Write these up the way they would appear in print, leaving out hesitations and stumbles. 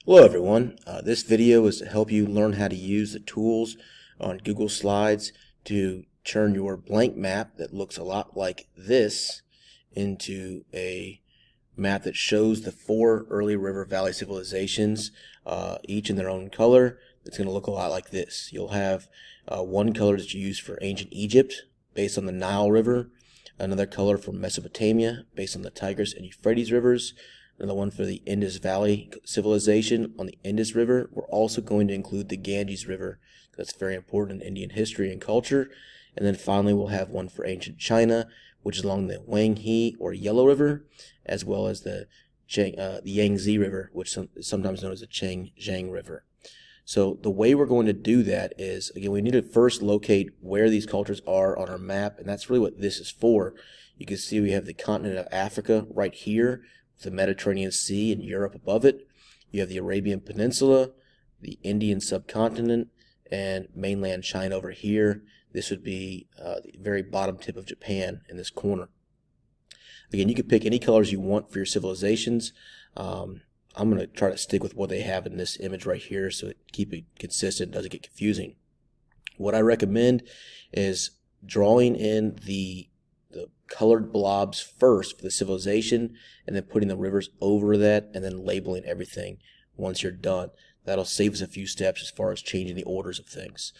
Hello everyone. This video is to help you learn how to use the tools on Google Slides to turn your blank map that looks a lot like this into a map that shows the 4 early river valley civilizations, each in their own color. It's going to look a lot like this. You'll have one color that you use for ancient Egypt based on the Nile River, another color for Mesopotamia based on the Tigris and Euphrates rivers, another one for the Indus Valley civilization on the Indus River. We're also going to include the Ganges River. That's very important in Indian history and culture. And then finally we'll have one for ancient China, which is along the Wanghe or Yellow River, as well as the Yangtze River, which is sometimes known as the Changjiang River. So the way we're going to do that is, again, we need to first locate where these cultures are on our map, and that's really what this is for. You can see we have the continent of Africa right here, with the Mediterranean Sea and Europe above it. You have the Arabian Peninsula, the Indian subcontinent, and mainland China over here. This would be the very bottom tip of Japan in this corner. Again, you can pick any colors you want for your civilizations. I'm going to try to stick with what they have in this image right here so it keep it consistent, doesn't get confusing. What I recommend is drawing in the colored blobs first for the civilization, and then putting the rivers over that, and then labeling everything once you're done. That'll save us a few steps as far as changing the orders of things.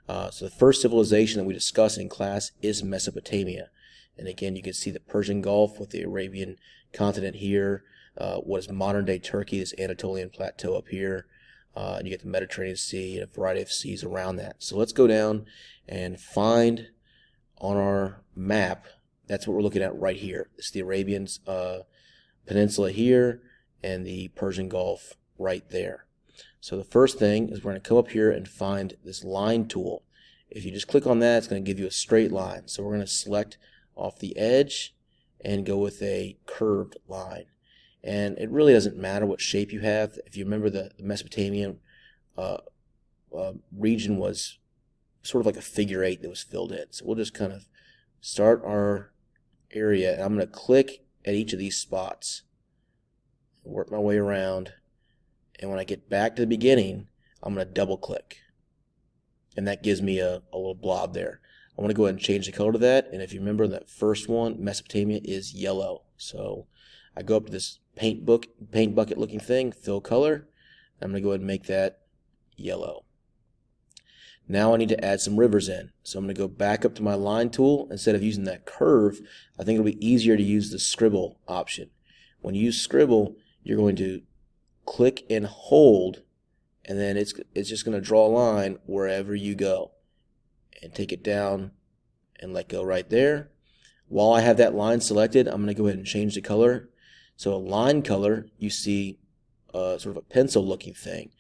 So the first civilization that we discuss in class is Mesopotamia. And again, you can see the Persian Gulf with the Arabian continent here, what is modern-day Turkey, this Anatolian plateau up here, and you get the Mediterranean Sea and a variety of seas around that. So let's go down and find on our map. That's what we're looking at right here. It's the Arabian Peninsula here and the Persian Gulf right there. So the first thing is we're going to come up here and find this line tool. If you just click on that, it's going to give you a straight line. So we're going to select off the edge and go with a curved line. And it really doesn't matter what shape you have. If you remember, the Mesopotamian region was sort of like a figure 8 that was filled in. So we'll just kind of start our area, and I'm going to click at each of these spots, work my way around, and when I get back to the beginning, I'm going to double click, and that gives me a little blob there. I want to go ahead and change the color to that, and if you remember that first one, Mesopotamia is yellow. So I go up to this paint bucket looking thing, fill color. I'm going to go ahead and make that yellow. Now I need to add some rivers in. So I'm going to go back up to my line tool. Instead of using that curve, I think it'll be easier to use the scribble option. When you use scribble, you're going to click and hold, and then it's just going to draw a line wherever you go. And take it down and let go right there. While I have that line selected, I'm going to go ahead and change the color. So a line color, you see sort of a pencil looking thing.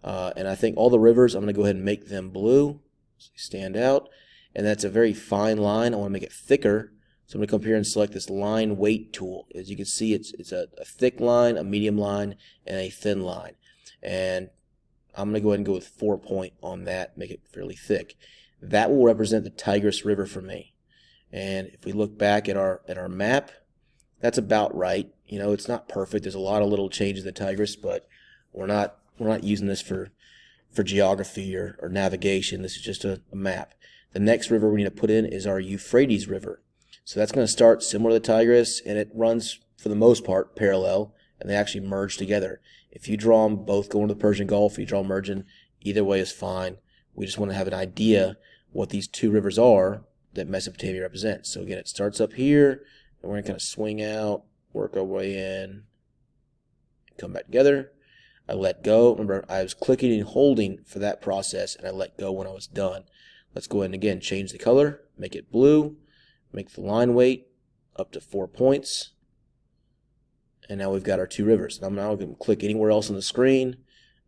And I think all the rivers, I'm going to go ahead and make them blue, so they stand out. And that's a very fine line. I want to make it thicker. So I'm going to come here and select this line weight tool. As you can see, it's a thick line, a medium line, and a thin line. And I'm going to go ahead and go with 4 point on that, make it fairly thick. That will represent the Tigris River for me. And if we look back at our map, that's about right. You know, it's not perfect. There's a lot of little changes in the Tigris, but we're not using this for geography or navigation. This is just a map. The next river we need to put in is our Euphrates River. So that's going to start similar to the Tigris, and it runs, for the most part, parallel, and they actually merge together. If you draw them both going to the Persian Gulf, you draw them merging, either way is fine. We just want to have an idea what these two rivers are that Mesopotamia represents. So again, it starts up here, and we're going to kind of swing out, work our way in, come back together. I let go. Remember, I was clicking and holding for that process, and I let go when I was done. Let's go ahead and again change the color, make it blue, make the line weight up to 4 points, and now we've got our two rivers. I'm now going to click anywhere else on the screen,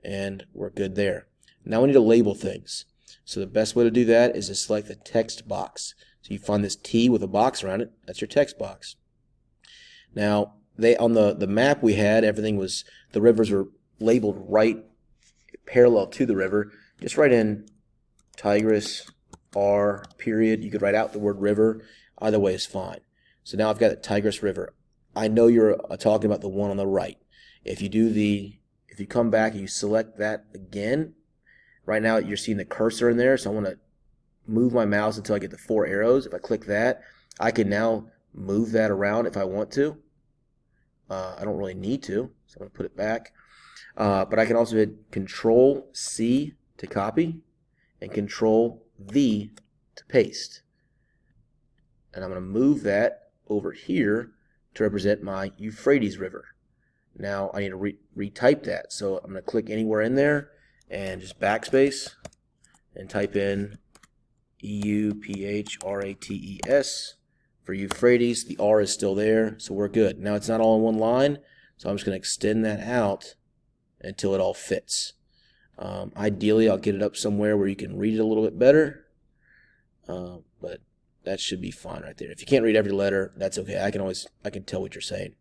and we're good there. Now we need to label things. So the best way to do that is to select the text box. So you find this T with a box around it. That's your text box. Now, on the map we had, everything was, the rivers were labeled right parallel to the river. Just write in Tigris R period. You could write out the word river. Either way is fine. So now I've got the Tigris River. I know you're talking about the one on the right. If you if you come back and you select that again, right now you're seeing the cursor in there, so I want to move my mouse until I get the 4 arrows. If I click that, I can now move that around if I want to. I don't really need to, so I'm going to put it back. But I can also hit Control C to copy and Control V to paste. And I'm going to move that over here to represent my Euphrates River. Now I need to retype that, so I'm going to click anywhere in there and just backspace and type in EUPHRATES for Euphrates. The R is still there, so we're good. Now it's not all in one line, so I'm just going to extend that out until it all fits. Ideally, I'll get it up somewhere where you can read it a little bit better, but that should be fine right there. If you can't read every letter, that's okay. I can tell what you're saying.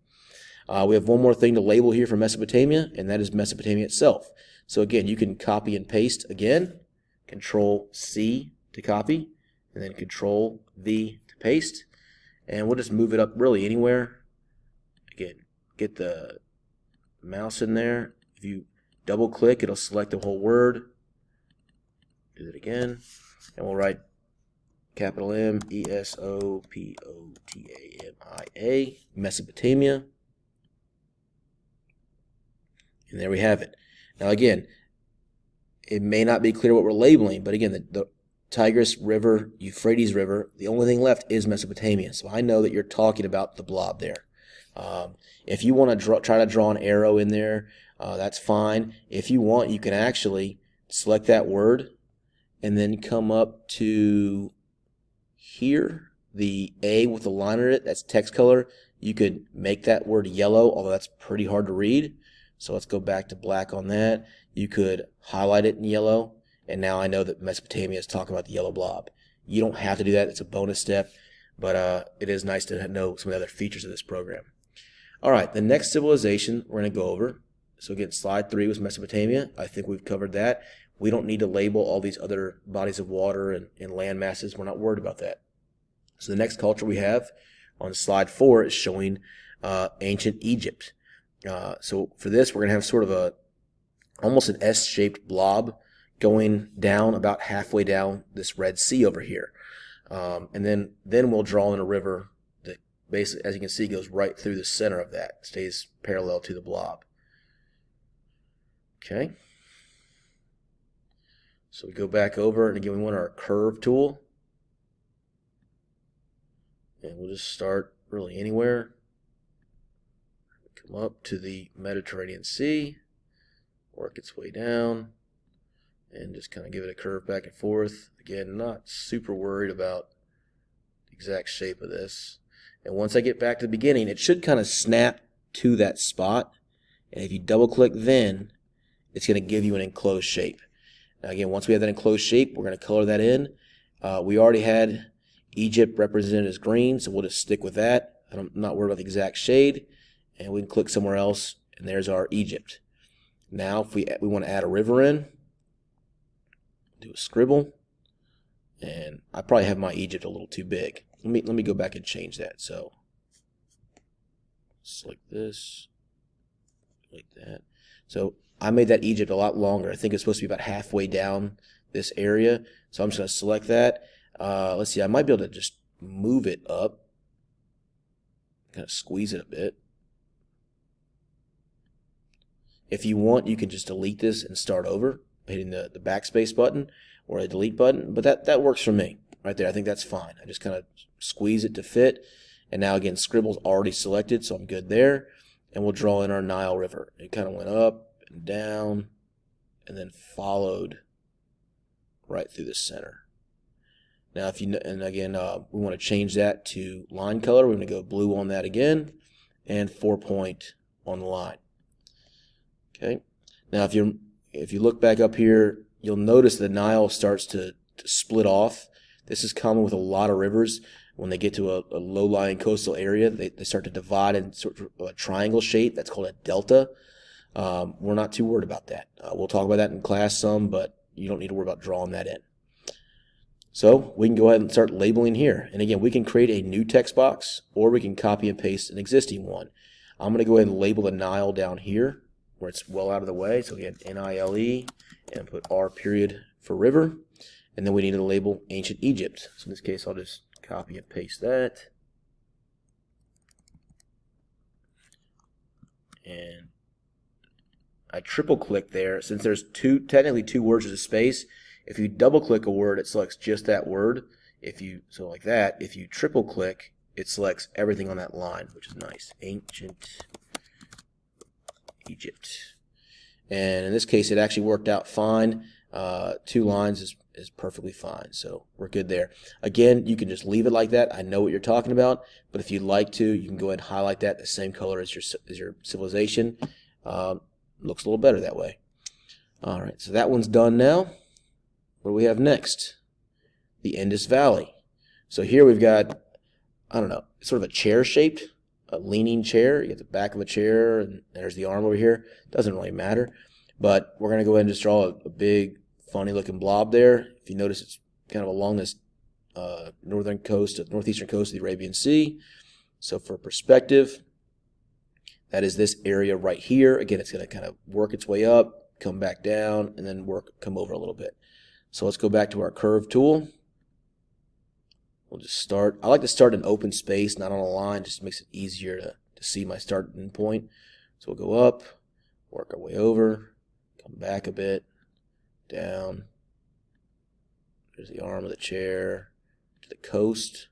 We have one more thing to label here for Mesopotamia, and that is Mesopotamia itself. So again, you can copy and paste again, Control C to copy, and then Control V to paste, and we'll just move it up really anywhere. Again, get the mouse in there. If you double click, it'll select the whole word. Do it again, and we'll write capital M-E-S-O-P-O-T-A-M-I-A, Mesopotamia. And there we have it. Now again, it may not be clear what we're labeling, but again, the Tigris River, Euphrates River, the only thing left is Mesopotamia. So I know that you're talking about the blob there. If you want to try to draw an arrow in there, that's fine. If you want, you can actually select that word and then come up to here, the A with the line under it, that's text color. You could make that word yellow, although that's pretty hard to read. So let's go back to black on that. You could highlight it in yellow, and now I know that Mesopotamia is talking about the yellow blob. You don't have to do that. It's a bonus step, but it is nice to know some of the other features of this program. All right, the next civilization we're going to go over. So again, slide 3 was Mesopotamia. I think we've covered that. We don't need to label all these other bodies of water and land masses. We're not worried about that. So the next culture we have on slide 4 is showing ancient Egypt. So for this, we're going to have sort of almost an S-shaped blob going down about halfway down this Red Sea over here. And then we'll draw in a river that basically, as you can see, goes right through the center of that, stays parallel to the blob. Okay. So we go back over, and again, we want our curve tool. And we'll just start really anywhere. Come up to the Mediterranean Sea, work its way down, and just kind of give it a curve back and forth. Again, not super worried about the exact shape of this. And once I get back to the beginning, it should kind of snap to that spot. And if you double click then, it's going to give you an enclosed shape. Now again, once we have that enclosed shape, we're going to color that in. We already had Egypt represented as green, so we'll just stick with that. I'm not worried about the exact shade. And we can click somewhere else, and there's our Egypt. Now, if we want to add a river in, do a scribble, and I probably have my Egypt a little too big. Let me go back and change that. So, select this, like that. So I made that Egypt a lot longer. I think it's supposed to be about halfway down this area. So I'm just going to select that. Let's see, I might be able to just move it up, kind of squeeze it a bit. If you want, you can just delete this and start over, hitting the backspace button or a delete button, but that works for me right there. I think that's fine. I just kind of squeeze it to fit, and now again, scribble's already selected, so I'm good there, and we'll draw in our Nile River. It kind of went up and down and then followed right through the center. Now, if you, and again, we want to change that to line color. We're going to go blue on that again, and 4-point on the line. Okay. Now, if you look back up here, you'll notice the Nile starts to split off. This is common with a lot of rivers. When they get to a low-lying coastal area, they start to divide in sort of a triangle shape. That's called a delta. We're not too worried about that. We'll talk about that in class some, but you don't need to worry about drawing that in. So we can go ahead and start labeling here. And again, we can create a new text box, or we can copy and paste an existing one. I'm going to go ahead and label the Nile down here where it's well out of the way. So again, NILE, and put R period for river. And then we need to label ancient Egypt. So in this case, I'll just copy and paste that. And I triple click there. Since there's technically two words with a space, if you double click a word, it selects just that word. So like that, if you triple click, it selects everything on that line, which is nice. Ancient Egypt. And in this case, it actually worked out fine. 2 lines is perfectly fine, so we're good there. Again, you can just leave it like that. I know what you're talking about, but if you'd like to, you can go ahead and highlight that the same color as your civilization. Looks a little better that way. All right, so that one's done now. What do we have next? The Indus Valley. So here we've got, I don't know, sort of a chair-shaped, a leaning chair. You get the back of a chair, and there's the arm over here. Doesn't really matter, but we're going to go ahead and just draw a big, funny-looking blob there. If you notice, it's kind of along this northeastern coast of the Arabian Sea. So for perspective, that is this area right here. Again, it's going to kind of work its way up, come back down, and then come over a little bit. So let's go back to our curve tool. We'll just start. I like to start in open space, not on a line. Just makes it easier to see my starting point. So we'll go up, work our way over, come back a bit, down. There's the arm of the chair to the coast.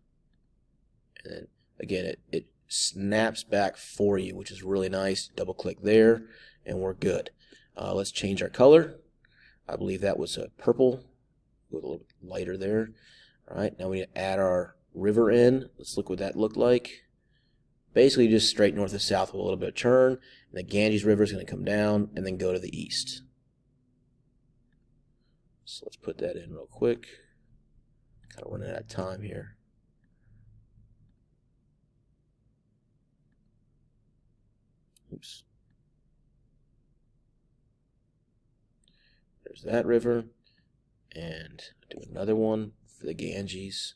And then again, it snaps back for you, which is really nice. Double click there, and we're good. Let's change our color. I believe that was a purple. Go a little bit lighter there. All right, now we need to add our river in. Let's look what that looked like. Basically just straight north to south with a little bit of turn. And the Ganges River is going to come down and then go to the east. So let's put that in real quick. Kind of running out of time here. Oops. There's that river. And do another one for the Ganges.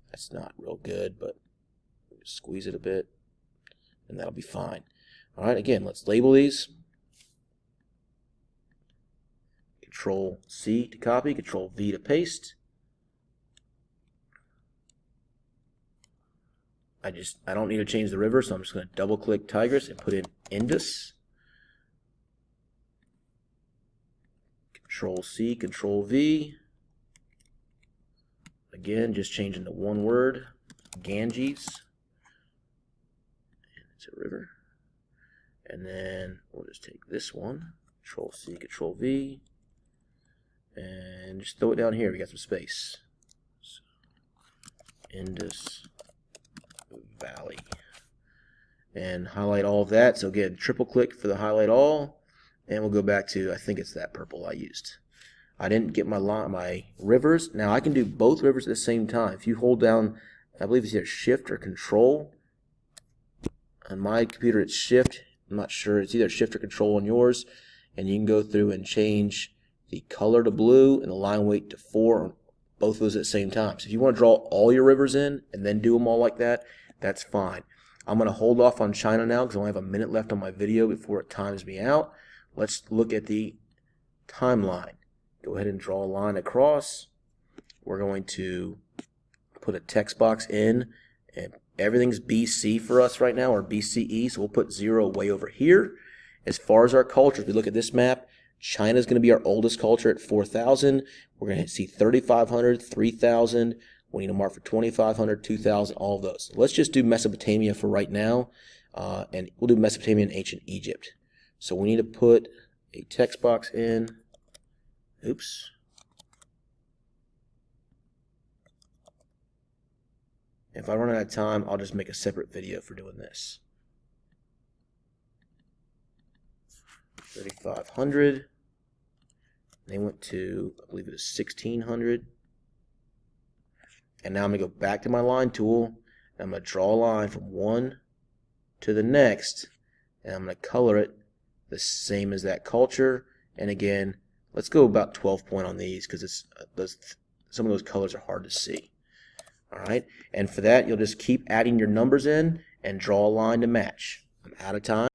That's not real good, but squeeze it a bit, and that'll be fine. All right, again, let's label these. Control C to copy, Control V to paste. I don't need to change the river, so I'm just going to double click Tigris and put in Indus. Control C, Control V. Again, just changing the one word, Ganges. And it's a river. And then we'll just take this one, Control C, Control V, and just throw it down here. We got some space. So, Indus Valley. And highlight all of that. So again, triple click for the highlight all. And we'll go back to, I think it's that purple I used. I didn't get my rivers. Now I can do both rivers at the same time. If you hold down, I believe it's either Shift or Control. On my computer it's Shift. I'm not sure. It's either Shift or Control on yours. And you can go through and change the color to blue and the line weight to 4. Both of those at the same time. So if you want to draw all your rivers in and then do them all like that, that's fine. I'm going to hold off on China now because I only have a minute left on my video before it times me out. Let's look at the timeline. Go ahead and draw a line across. We're going to put a text box in, and everything's BC for us right now, or BCE, so we'll put 0 way over here. As far as our culture, if we look at this map, China is going to be our oldest culture at 4,000. We're going to see 3,500, 3,000. We need to mark for 2,500, 2,000, all of those. So let's just do Mesopotamia for right now, and we'll do Mesopotamia and ancient Egypt. So we need to put a text box in. Oops. If I run out of time, I'll just make a separate video for doing this. 3,500. They went to, I believe it was 1,600. And now I'm going to go back to my line tool. And I'm going to draw a line from one to the next. And I'm going to color it the same as that culture. And again, let's go about 12 point on these because some of those colors are hard to see. All right, and for that, you'll just keep adding your numbers in, and draw a line to match. I'm out of time.